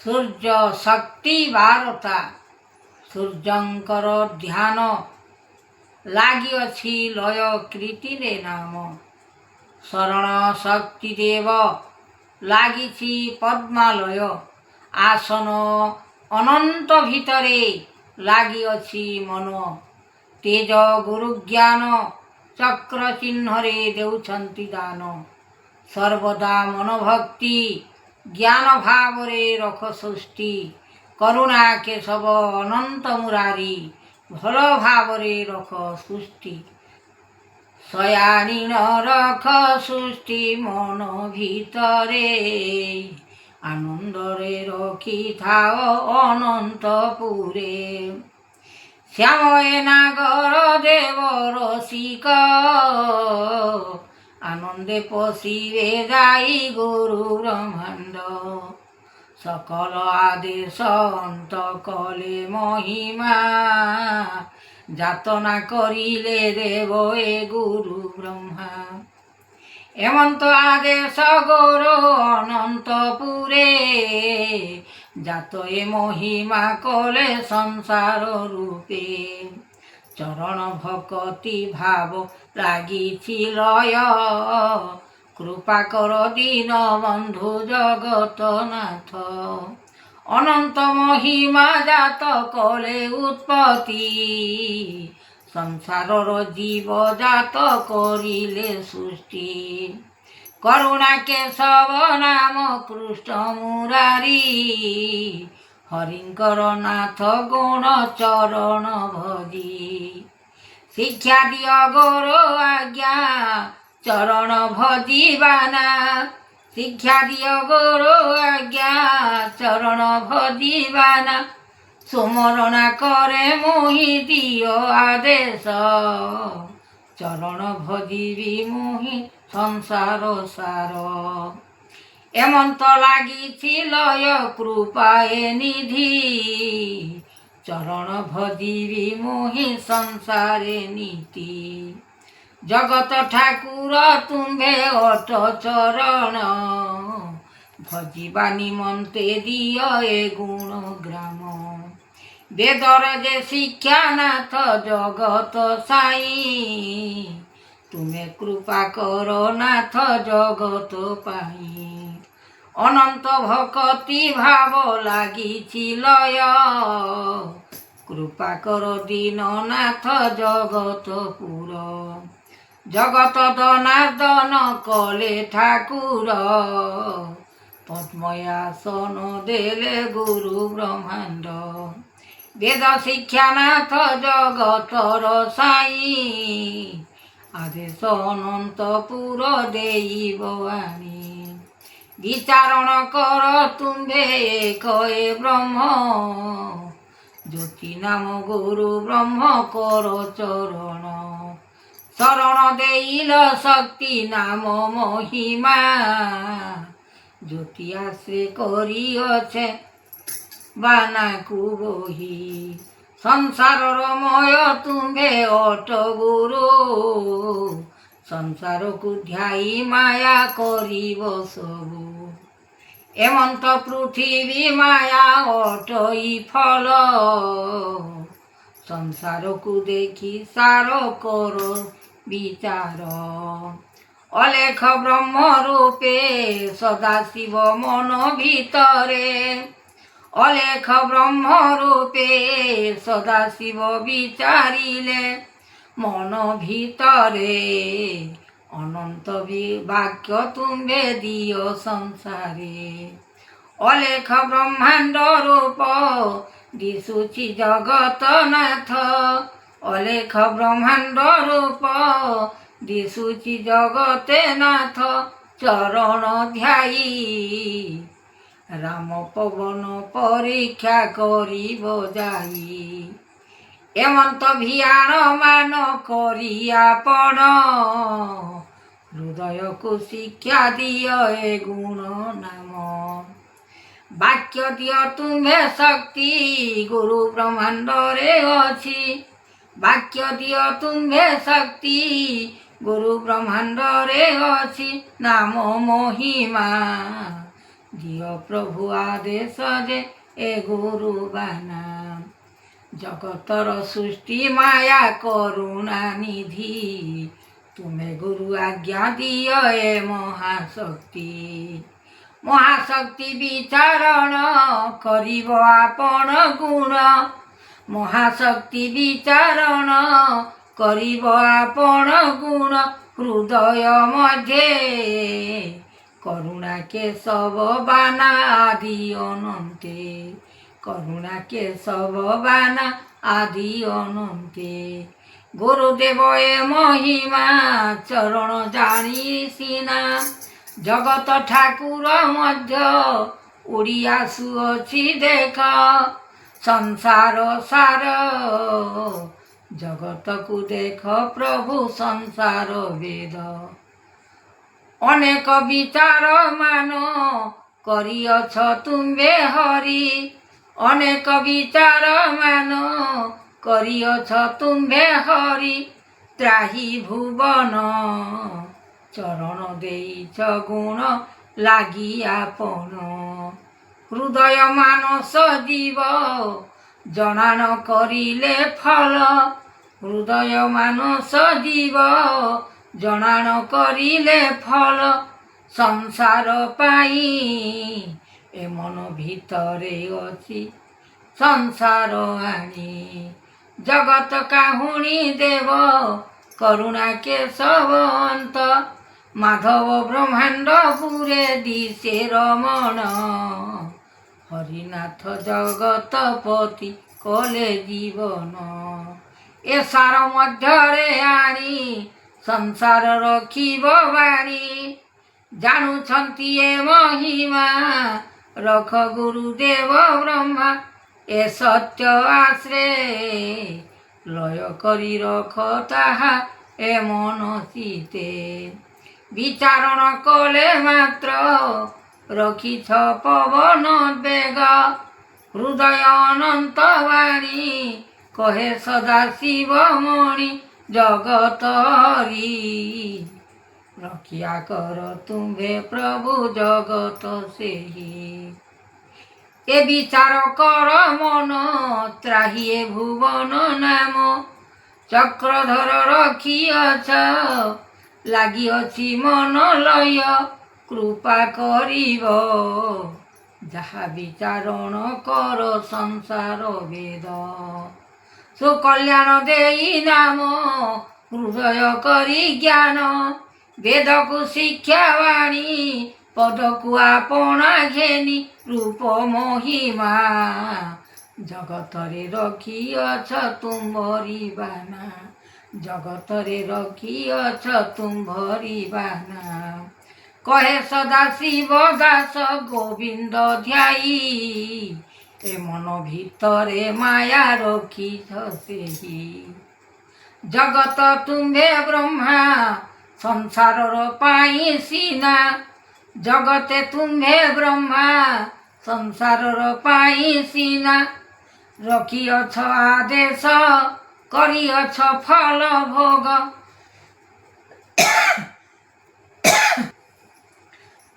ସୂର୍ଯ୍ୟ ଶକ୍ତି 12ଟା ସୂର୍ଯ୍ୟଙ୍କର ଧ୍ୟାନ ଲାଗିଅଛି ଲୟ କୀର୍ତ୍ତିରେ ନାମ। ଶରଣ ଶକ୍ତି ଦେବ ଲାଗିଛି ପଦ୍ମାଲୟ। ଆସନ ଅନନ୍ତ ଭିତରେ ଲାଗିଅଛି ମନ। ତେଜ ଗୁରୁ ଜ୍ଞାନ ଚକ୍ର ଚିହ୍ନରେ ଦେଉଛନ୍ତି ଦାନ। ସର୍ବଦା ମନୋଭକ୍ତି ଜ୍ଞାନ ଭାବରେ ରଖ ସୃଷ୍ଟି। କରୁଣା କେଶବ ଅନନ୍ତ ମୁରାରୀ ଭଲ ଭାବରେ ରଖ ସୃଷ୍ଟି। ଶୟାନୀନ ରଖ ସୃଷ୍ଟି ମନ ଭିତରେ। ଆନନ୍ଦରେ ରଖିଥାଅ ଅନନ୍ତପୁରେ। ଶ୍ୟାମ ଏ ନାଗର ଦେବ ରସିକ ଆନନ୍ଦେ ପଶିବେ ଯାଇ ଗୁରୁ ବ୍ରହ୍ମାଣ୍ଡ। সকল আদেশ অন্ত কলে মহিমা। যাতনা করিলে দেব এ গুরু ব্রহ্মা। এমন্ত আদেশ গুরু অনন্তপুরে। যাত এ মহিমা কলে সংসার রূপে। চরণ ভকতি ভাব লাগিছি লয়। কৃপা কর দীন বন্ধু জগতনাথ। অনন্ত মহিমা জাত কলে উৎপত্তি। সংসারর জীব জাত করিলে সৃষ্টি। করুণা কেশব নাম কৃষ্ণ মুরারি। হরিঙ্কর নাথ গুণ চরণ ভজি। শিক্ষা দিয় গুরু আজ্ঞা চরণ ভজিবানা। শিক্ষা দিয় গুরু আজ্ঞা চরণ ভজিবানা। সুমরণা করে মোহি দিয় আদেশ। চরণ ভজিবি মোহি সংসার সার। এমন্ত লাগিছি লয় কৃপায়ে নিধি। চরণ ভজিবি মোহি সংসারে নীতি। জগত ঠাকুর তুম্ভে অট চরণ। ভজিবা নিমন্তে দিয় এ গুণ গ্রাম। বেদর যে শিক্ষানাথ জগত সাই। তুমি কৃপা কর নাথ জগত পাই। অনন্ত ভকতি ভাব লাগিছি লয়। কৃপা কর দীননাথ জগতপুর। জগত জনার্দন কলে ঠাকুর। পদ্ময়াসন দেলে গুরু ব্রহ্মাণ্ড। বেদ শিক্ষানাথ জগতর সাই। আদেশ অনন্তপুর দেইব আনি। বিচারণ কর তুম্ভে এক এ ব্রহ্ম। জ্যোতি নাম গুরু ব্রহ্ম কর চরণ। শরণ দেইল শক্তি নাম মহিমা। জ্যোতি আশ্রে করিଅছে বানাকু বহি। সংসারর ময় তুম্ভে অট গুরু। সংসারকু ধ্যাই মায়া করিব সবু। এমন্ত পৃথিবী মায়া অটই ফল। সংসারকু দেখি সার কর বিচার। অলেখ ব্রহ্ম রূপে সদাশিব মন ভিতরে। অলেখ ব্রহ্ম রূপে সদাশিব বিচারিলে মন ভিতরে। অনন্ত বাক্য তুম্ভে দিও সংসারে। অলেখ ব্রহ্মাণ্ড রূপ দিশুচি জগতনাথ। অলেখ ব্রহ্মাণ্ড রূপ দিশুচি জগতে নাথ। চরণ ধ্যায়ী রাম পবন পরীক্ষা করিব যাই। এমন্ত ভিয়াণ মান করিয়া পণ। হৃদয়কু শিক্ষা দিয় এ গুণ নাম। বাক্য দিয় তুম্ভে শক্তি গুরু ব্রহ্মাণ্ডরে অছি। বাক্য দিয় তুম্ভে শক্তি গুরু ব্রহ্মাণ্ডরে অছি। নাম মহিমা ଦିଅ ପ୍ରଭୁ ଆଦେଶ ଯେ ଏ ଗୁରୁ ବାନା। ଜଗତର ସୃଷ୍ଟି ମାୟା କରୁଣା ନିଧି, ତୁମେ ଗୁରୁ ଆଜ୍ଞା ଦିଅ ଏ ମହାଶକ୍ତି। ମହାଶକ୍ତି ବିଚାରଣ କରିବ ଆପଣ ଗୁଣ, ମହାଶକ୍ତି ବିଚାରଣ କରିବ ଆପଣ ଗୁଣ। ହୃଦୟ ମଧ୍ୟରେ କରୁଣା କେଶବ ବାନା ଆଦି ଅନନ୍ତେ, କରୁଣା କେଶବ ବାନା ଆଦି ଅନନ୍ତେ। ଗୁରୁଦେବ ଏ ମହିମା ଚରଣ ଜାଣି ସିନା, ଜଗତ ଠାକୁର ମଧ୍ୟ ଉଡ଼ି ଆସୁଅଛି ଦେଖ। ସଂସାର ସାର ଜଗତକୁ ଦେଖ ପ୍ରଭୁ ସଂସାର ବେଦ। ଅନେକ ବିଚାର ମାନ କରିଅଛ ତୁମ୍ଭେ ହରି, ଅନେକ ବିଚାର ମାନ କରିଅଛ ତୁମ୍ଭେ ହରି। ତ୍ରାହି ଭୁବନ ଚରଣ ଦେଇଛ ଗୁଣ ଲାଗି ଆପଣ। ହୃଦୟ ମାନସ ଜୀବ ଜଣାଣ କରିଲେ ଫଳ, ହୃଦୟ ମାନସ ଜୀବ ଜଣାଣ କରିଲେ ଫଳ। ସଂସାର ପାଇଁ ଏ ମନ ଭିତରେ ଅଛି ସଂସାର ଆଣି, ଜଗତ କାହୁଣୀ ଦେବ କରୁଣା କେଶବନ୍ତ। ମାଧବ ବ୍ରହ୍ମାଣ୍ଡ ପୁରେ ଦିଶେ ରମଣ, ହରିନାଥ ଜଗତପତି କଲେ ଜୀବନ। ଏ ସାର ମଧ୍ୟରେ ଆଣି ସଂସାର ରଖିବ ବାଣୀ, ଜାଣୁଛନ୍ତି ଏ ମହିମା ରଖ ଗୁରୁଦେବ ବ୍ରହ୍ମା। ଏ ସତ୍ୟ ଆଶ୍ରେ ଲୟ କରି ରଖ ତାହା ଏ ମନ ଚିତେ, ବିଚାରଣ କଲେ ମାତ୍ର ରଖିଛ ପବନ ବେଗ। ହୃଦୟ ଅନନ୍ତ ବାଣୀ କହେ ସଦା ଶିବ ମଣି, ଜଗତ ହରି ରକ୍ଷା କର ତୁମ୍ଭେ ପ୍ରଭୁ ଜଗତ ସେହି। ଏ ବିଚାର କର ମନ ତ୍ରାହି ଏ ଭୁବନ ନାମ, ଚକ୍ରଧର ରଖିଅଛ ଲାଗିଅଛି ମନ ଲୟ। କୃପା କରିବ ଯାହା ବିଚାରଣ କର ସଂସାର ବେଦ। ସୁକଲ୍ୟାଣ ଦେଇ ନାମ ହୃଦୟ କରି ଜ୍ଞାନ, ବେଦକୁ ଶିକ୍ଷା ବାଣୀ ପଦକୁ ଆପଣା ଘେନି। ରୂପ ମହିମା ଜଗତରେ ରଖିଅଛ ତୁମ୍ଭରି ବାନା, ଜଗତରେ ରଖିଅଛ ତୁମ୍ଭରି ବାନା। କହେ ସଦା ଶିବ ଦାସ ଗୋବିନ୍ଦ ଧ୍ୟାଇ, ଏ ମନ ଭିତରେ ମାୟା ରଖିଛ ସେହି। ଜଗତ ତୁମ୍ଭେ ବ୍ରହ୍ମା ସଂସାରର ପାଇଁ ସିନା, ଜଗତେ ତୁମ୍ଭେ ବ୍ରହ୍ମା ସଂସାରର ପାଇଁ ସିନା। ରଖିଅଛ ଆଦେଶ କରିଅଛ ଫଳ ଭୋଗ,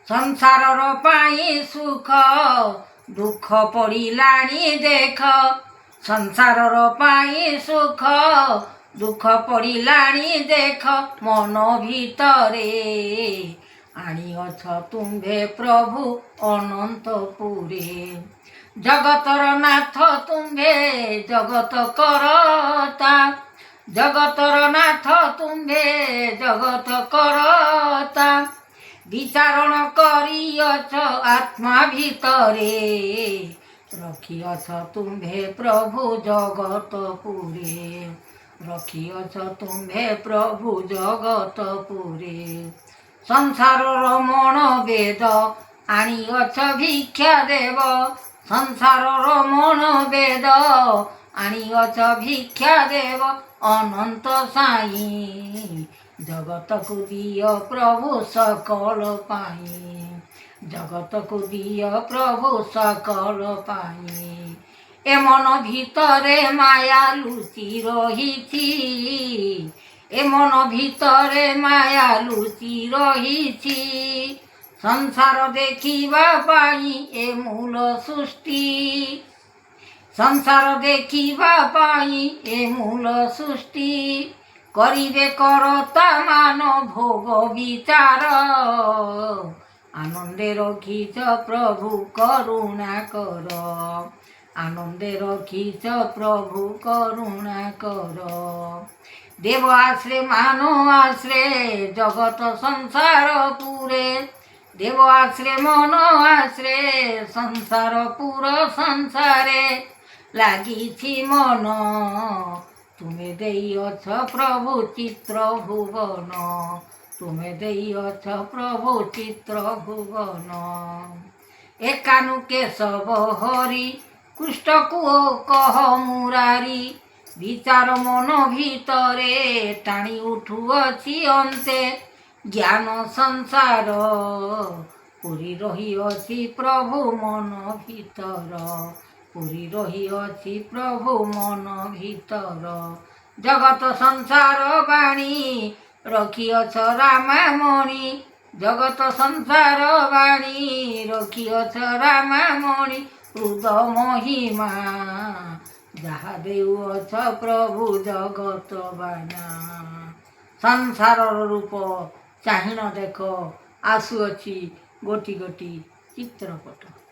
ସଂସାରର ପାଇଁ ସୁଖ ଦୁଃଖ ପଡ଼ିଲାଣି ଦେଖ। ସଂସାରର ପାଇଁ ସୁଖ ଦୁଃଖ ପଡ଼ିଲାଣି ଦେଖ। ମନ ଭିତରେ ଆଣିଅଛ ତୁମ୍ଭେ ପ୍ରଭୁ ଅନନ୍ତପୁରେ। ଜଗତର ନାଥ ତୁମ୍ଭେ ଜଗତ କରତା, ଜଗତର ନାଥ ତୁମ୍ଭେ ଜଗତ କରତା। ବିଚାରଣ କରିଅଛ ଆତ୍ମା ଭିତରେ, ରଖିଅଛ ତୁମ୍ଭେ ପ୍ରଭୁ ଜଗତପୁରେ, ରଖିଅଛ ତୁମ୍ଭେ ପ୍ରଭୁ ଜଗତପୁରେ। ସଂସାରର ମଣ ବେଦ ଆଣିଅଛ ଭିକ୍ଷା ଦେବ, ସଂସାରର ମଣ ବେଦ ଆଣିଅଛ ଭିକ୍ଷା ଦେବ। ଅନନ୍ତ ସାଇଁ ଜଗତକୁ ଦିଅ ପ୍ରଭୁ ସକଳ ପାଇଁ, ଜଗତକୁ ଦିଅ ପ୍ରଭୁ ସକଳ ପାଇଁ। ଏ ମନ ଭିତରେ ମାୟା ଲୁଚି ରହିଛି, ଏ ମନ ଭିତରେ ମାୟା ଲୁଚି ରହିଛି। ସଂସାର ଦେଖିବା ପାଇଁ ଏ ମୂଳ ସୃଷ୍ଟି ସଂସାର ଦେଖିବା ପାଇଁ ଏ ମୂଳ ସୃଷ୍ଟି କରିବେ କରତା ମାନ ଭୋଗ ବିଚାର ଆନନ୍ଦେ ରଖିଛ ପ୍ରଭୁ କରୁଣା କର ଆନନ୍ଦେ ରଖିଛ ପ୍ରଭୁ କରୁଣା କର ଦେବ ଆଶ୍ରେ ମାନ ଆଶ୍ରେ ଜଗତ ସଂସାର ପୁରେ ଦେବ ଆଶ୍ରେ ମନ ଆଶ୍ରେ ସଂସାର ପୁର ସଂସାରେ ଲାଗିଛି ମନ ତୁମେ ଦେଇଅଛ ପ୍ରଭୁ ଚିତ୍ର ଭୁବନ ତୁମେ ଦେଇଅଛ ପ୍ରଭୁ ଚିତ୍ର ଭୁବନ ଏକାନୁ କେଶବ ହରି କୃଷ୍ଣକୁ କହ ମୁରାରି ବିଚାର ମନ ଭିତରେ ଟାଣି ଉଠୁଅଛି ଅନ୍ତେ ଜ୍ଞାନ ସଂସାର ପୁରୀ ରହିଅଛି ପ୍ରଭୁ ମନ ଭିତର ପୁରୀ ରହିଅଛି ପ୍ରଭୁ ମନ ଭିତର ଜଗତ ସଂସାର ବାଣୀ ରଖିଅଛ ରାମାମଣି ଜଗତ ସଂସାର ବାଣୀ ରଖିଅଛ ରାମାମଣି ହୃଦ ମହିମା ଯାହା ଦେଉଅଛ ପ୍ରଭୁ ଜଗତ ବାନା ସଂସାରର ରୂପ ଚାହିଁଣ ଦେଖ ଆସୁଅଛି ଗୋଟି ଗୋଟି ଚିତ୍ରପଟ।